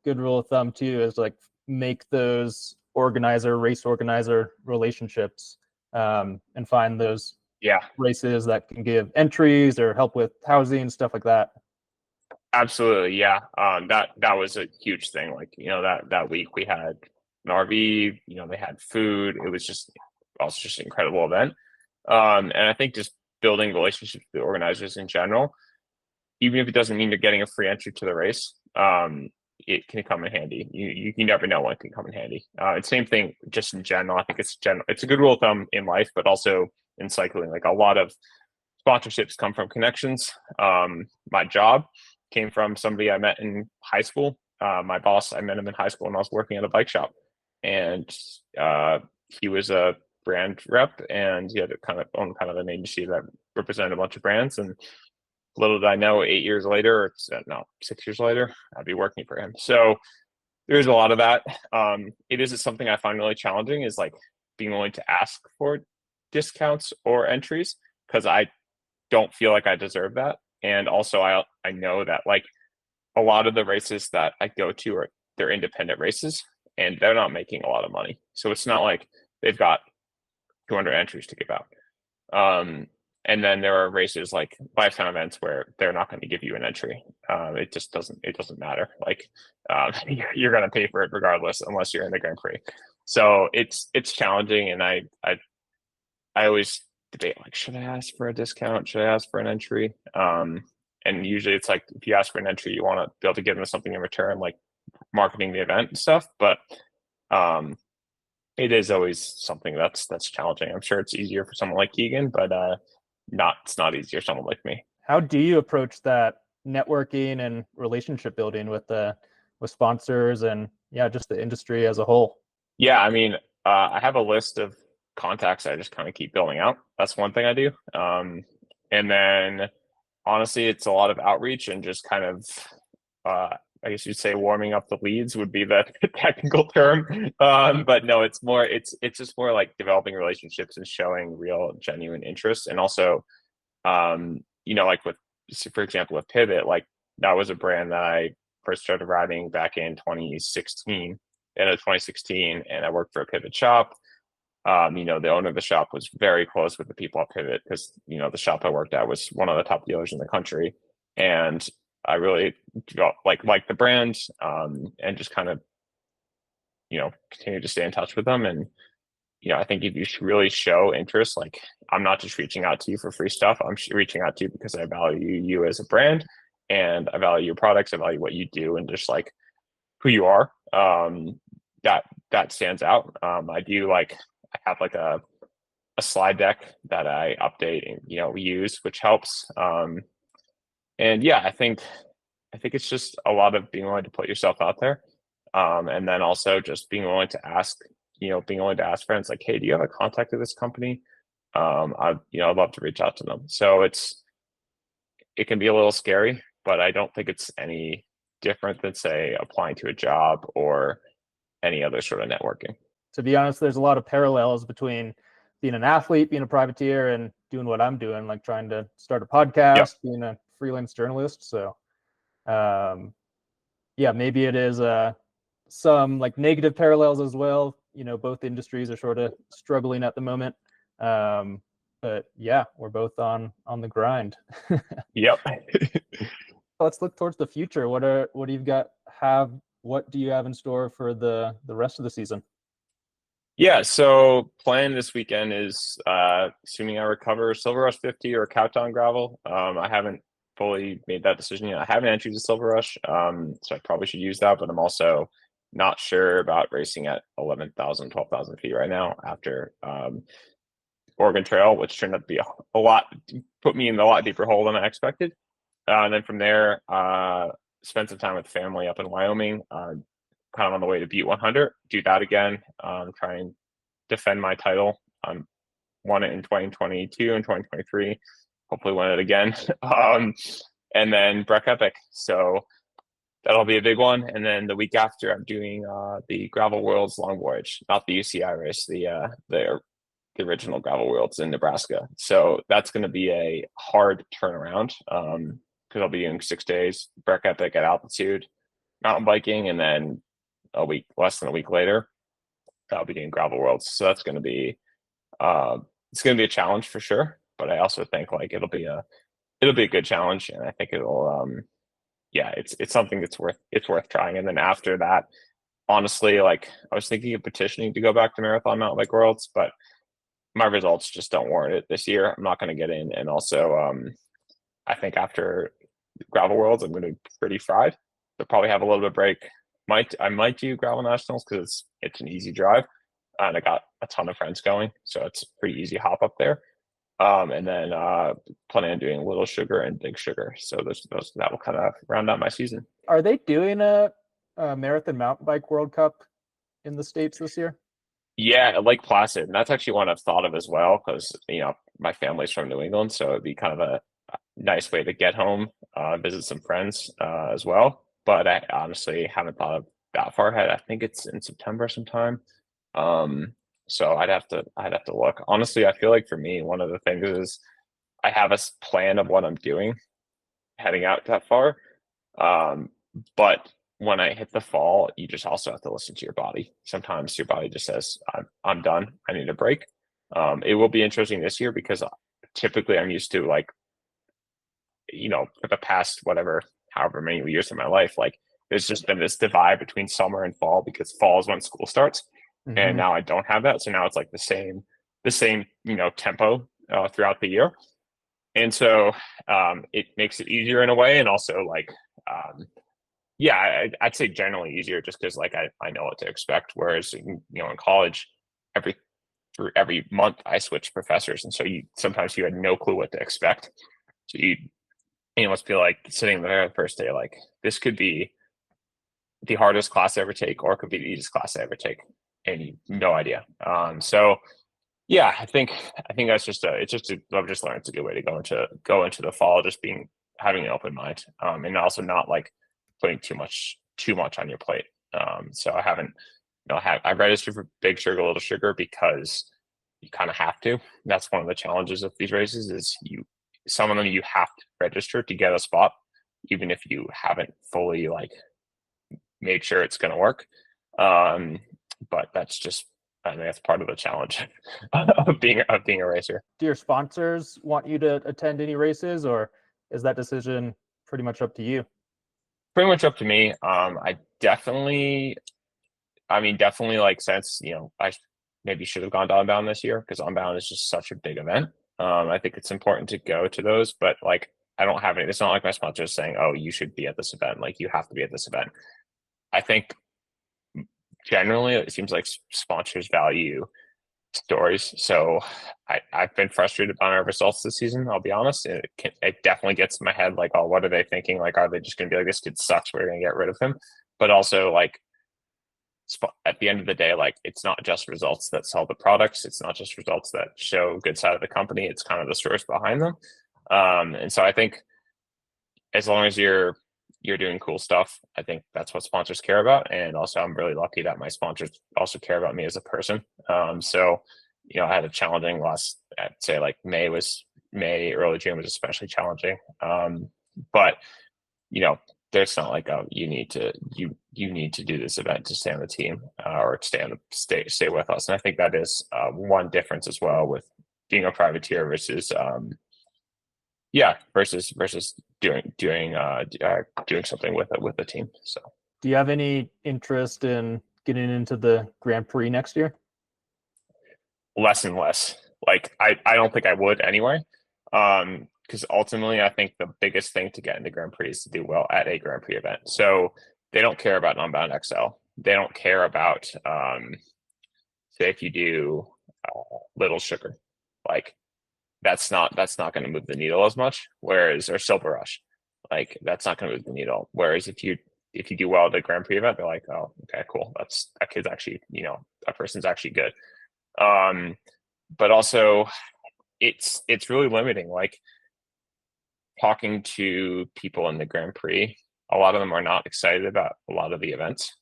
rule of thumb too is like make those race organizer relationships, and find those races that can give entries or help with housing, stuff like that. Absolutely, yeah. That was a huge thing. Like, that week we had an RV. They had food. It was just also just an incredible event. And I think just building relationships with the organizers in general, even if it doesn't mean you're getting a free entry to the race, it can come in handy. You never know when it can come in handy. It's same thing just in general. I think it's a good rule of thumb in life, but also in cycling. Like a lot of sponsorships come from connections. My job came from somebody I met in high school. My boss, I met him in high school when I was working at a bike shop, and he was a brand rep, and he had owned an agency that represented a bunch of brands. And little did I know, 8 years later, 6 years later, I'd be working for him. So there's a lot of that. It is something I find really challenging, is like being willing to ask for discounts or entries, because I don't feel like I deserve that. And also I know that like a lot of the races that I go to they're independent races, and they're not making a lot of money. So it's not like they've got 200 entries to give out. And then there are races like lifetime events where they're not going to give you an entry. It doesn't matter. Like you're going to pay for it regardless, unless you're in the Grand Prix. So it's challenging, and I always debate, like, should I ask for a discount? Should I ask for an entry? And usually it's like, if you ask for an entry, you want to be able to give them something in return, like marketing the event and stuff. But it is always something that's challenging. I'm sure it's easier for someone like Keegan, but it's not easier for someone like me. How do you approach that networking and relationship building with sponsors and just the industry as a whole? Yeah, I mean, I have a list of contacts I just kind of keep building out. That's one thing I do. And then honestly, it's a lot of outreach and just kind of, I guess you'd say warming up the leads would be the technical term. But no, it's just more like developing relationships and showing real genuine interest. And also, like for example, with Pivot, like that was a brand that I first started riding back in 2016, end of 2016, and I worked for a Pivot shop. The owner of the shop was very close with the people at Pivot because, the shop I worked at was one of the top dealers in the country. And I really like the brand, and just kind of, continue to stay in touch with them. And, I think if you really show interest, like I'm not just reaching out to you for free stuff. I'm reaching out to you because I value you as a brand and I value your products. I value what you do and just like who you are. That stands out. I have like a slide deck that I update and, we use, which helps. And yeah, I think it's just a lot of being willing to put yourself out there. And then also just being willing to ask friends like, hey, do you have a contact of this company? I'd love to reach out to them. So it can be a little scary, but I don't think it's any different than say applying to a job or any other sort of networking. To be honest, there's a lot of parallels between being an athlete, being a privateer, and doing what I'm doing, like trying to start a podcast, yep. Being a freelance journalist. So, maybe it is some like negative parallels as well. Both industries are sort of struggling at the moment. But yeah, we're both on the grind. Yep. Let's look towards the future. What do you have in store for the rest of the season? Yeah, so plan this weekend is assuming I recover Silver Rush 50 or Countdown Gravel. I haven't fully made that decision yet. I haven't entered the Silver Rush, so I probably should use that, but I'm also not sure about racing at 11,000, 12,000 feet right now after Oregon Trail, which turned out to be a lot, put me in a lot deeper hole than I expected. And then from there, spend some time with family up in Wyoming, kind of on the way to beat 100, do that again, try and defend my title. Won it in 2022 and 2023, hopefully win it again. And then Breck Epic. So that'll be a big one. And then the week after, I'm doing the Gravel Worlds Long Voyage, not the UCI race, the original Gravel Worlds in Nebraska. So that's going to be a hard turnaround because I'll be doing 6 days, Breck Epic at altitude, mountain biking, and then less than a week later, I'll be doing Gravel Worlds. So that's going to be it's going to be a challenge for sure. But I also think like it'll be a good challenge, and I think it'll it's something that's worth trying. And then after that, honestly, like I was thinking of petitioning to go back to Marathon Mountain Bike Worlds, but my results just don't warrant it this year. I'm not going to get in, and also I think after Gravel Worlds, I'm going to be pretty fried. They'll probably have a little bit of break. I might do Gravel Nationals because it's an easy drive, and I got a ton of friends going, so it's pretty easy hop up there. And then planning on doing Little Sugar and Big Sugar. So those that will kind of round out my season. Are they doing a Marathon Mountain Bike World Cup in the States this year? Yeah, Lake Placid, and that's actually one I've thought of as well because my family's from New England, so it'd be kind of a nice way to get home, visit some friends as well. But I honestly haven't thought of that far ahead. I think it's in September sometime. So I'd have to look. Honestly, I feel like for me, one of the things is I have a plan of what I'm doing heading out that far. But when I hit the fall, you just also have to listen to your body. Sometimes your body just says, I'm done. I need a break. It will be interesting this year because typically I'm used to like, for the past however many years of my life, like there's just been this divide between summer and fall because fall is when school starts. Mm-hmm. And now I don't have that. So now it's like the same, tempo throughout the year. And so it makes it easier in a way. And also like, I'd say generally easier just because like I know what to expect. Whereas, in college, every month I switched professors. And so sometimes you had no clue what to expect. So you must feel like sitting there the first day, like this could be the hardest class I ever take, or it could be the easiest class I ever take. And no idea. So Yeah, I think that's just I've just learned it's a good way to go into the fall, just having an open mind, and also not like putting too much on your plate. So I haven't, I registered for Big Sugar, Little Sugar because you kind of have to. That's one of the challenges of these races is some of them you have to register to get a spot, even if you haven't fully like made sure it's going to work. Um, but that's just, I think that's part of the challenge of being a racer. Do your sponsors want you to attend any races, or is that decision pretty much up to you? Pretty much up to me. I mean, definitely like since I maybe should have gone to Unbound this year because Unbound is just such a big event. I think it's important to go to those, but like I don't have any. It's not like my sponsor is saying, "Oh, you should be at this event." Like you have to be at this event. I think generally it seems like sponsors value stories. So I've been frustrated by our results this season. I'll be honest. It definitely gets in my head like, oh, what are they thinking? Like, are they just going to be like, this kid sucks, we're going to get rid of him? But also like at the end of the day, like it's not just results that sell the products. It's not just results that show good side of the company. It's kind of the stories behind them. And so I think as long as you're doing cool stuff, I think that's what sponsors care about. And also, I'm really lucky that my sponsors also care about me as a person. So, I had a challenging last, I'd say like May, early June was especially challenging. But you know, there's not like you need to do this event to stay on the team or stay with us. And I think that is one difference as well with being a privateer versus versus doing something with a team. So Do you have any interest in getting into the Grand Prix next year? less and less. Like I don't think I would anyway. Because ultimately I think the biggest thing to get into Grand Prix is to do well at a Grand Prix event. So they don't care about Unbound XL. They don't care about say if you do Little Sugar. Like that's not going to move the needle as much. Whereas or Silver Rush, like that's not going to move the needle. Whereas if you do well at the Grand Prix event, they're like, oh, okay, cool. That kid's actually, that person's actually good. Um, but also it's really limiting. Like talking to people in the Grand Prix, a lot of them are not excited about a lot of the events.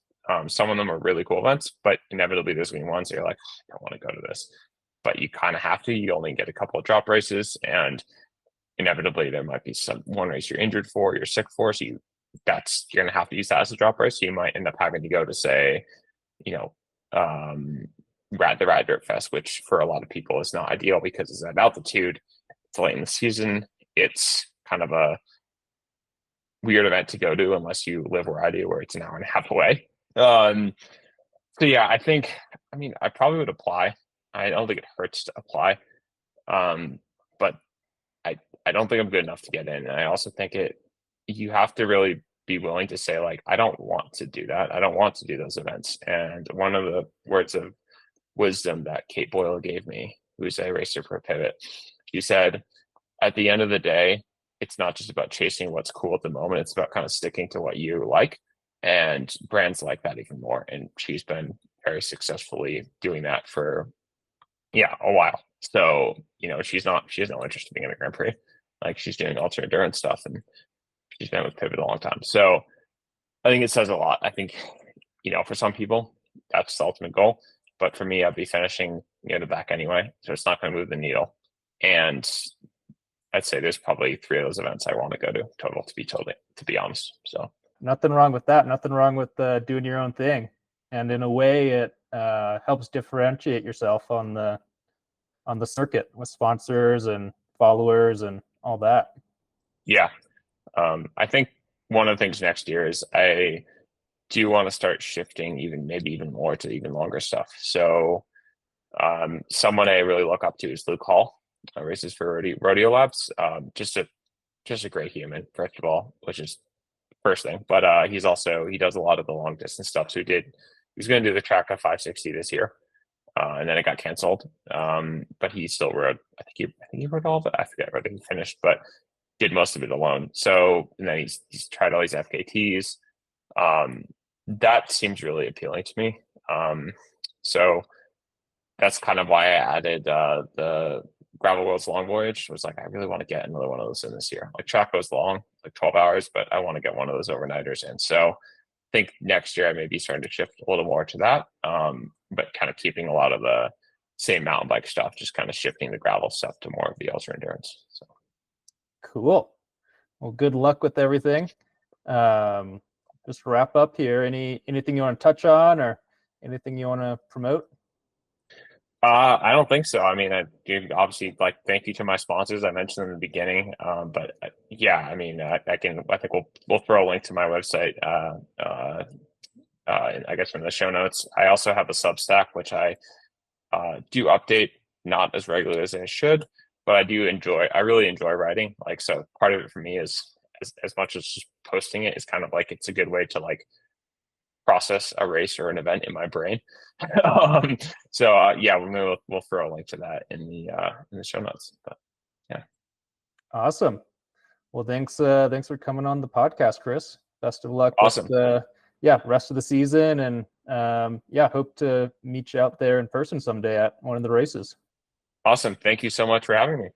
Some of them are really cool events, but inevitably there's going to be ones that you're like, I don't want to go to this. But you kind of have to. You only get a couple of drop races, and inevitably there might be one race you're injured for, you're sick for, so you're going to have to use that as a drop race. So you might end up having to go to say, you know, the Rad Dirt Fest, which for a lot of people is not ideal because it's at altitude. It's late in the season. It's kind of a weird event to go to unless you live where I do, where it's an hour and a half away. So yeah, I mean, I probably would apply. I don't think it hurts to apply. But I don't think I'm good enough to get in. And I also think you have to really be willing to say, like, I don't want to do that. I don't want to do those events. And one of the words of wisdom that Kate Boyle gave me, who's a racer for a pivot, she said, at the end of the day, it's not just about chasing what's cool at the moment. It's about kind of sticking to what you like. And brands like that even more. And she's been very successfully doing that for a while. So, she has no interest in being in a Grand Prix. Like she's doing ultra endurance stuff and she's been with Pivot a long time. So I think it says a lot. I think, for some people, that's the ultimate goal. But for me, I'd be finishing near the back anyway. So it's not going to move the needle. And I'd say there's probably 3 of those events I want to go to total, to be honest. So Nothing wrong with that. Nothing wrong with doing your own thing. And in a way, it helps differentiate yourself on the circuit with sponsors and followers and all that. yeah, I think one of the things next year is I do want to start shifting maybe even more to even longer stuff. So someone I really look up to is Luke Hall, races for Rodeo Labs. Just a great human, first of all, which is first thing. But he does a lot of the long distance stuff. So he was going to do the track of 560 this year. And then it got canceled. But he still rode. I think he rode all of it. I forget whether he finished, but did most of it alone. So and then he's tried all these FKTs. That seems really appealing to me. So that's kind of why I added the Gravel World's Long Voyage. I was like, I really want to get another one of those in this year. Like track goes long, like 12 hours, but I want to get one of those overnighters in. So I think next year I may be starting to shift a little more to that, but kind of keeping a lot of the same mountain bike stuff, just kind of shifting the gravel stuff to more of the ultra endurance. So Cool. Well, good luck with everything. Just wrap up here. Anything you want to touch on or anything you want to promote? I don't think so. I mean, I do obviously like thank you to my sponsors I mentioned in the beginning. But yeah, I mean, I think we'll throw a link to my website. I guess in the show notes. I also have a Substack which I do update not as regularly as I should, but I really enjoy writing. Like, so part of it for me is as much as just posting it is kind of like it's a good way to like process a race or an event in my brain. So yeah, we'll throw a link to that in the show notes. But yeah, Awesome. Well, thanks for coming on the podcast, Chris. Best of luck awesome. with rest of the season, and hope to meet you out there in person someday at one of the races. Awesome. Thank you so much for having me.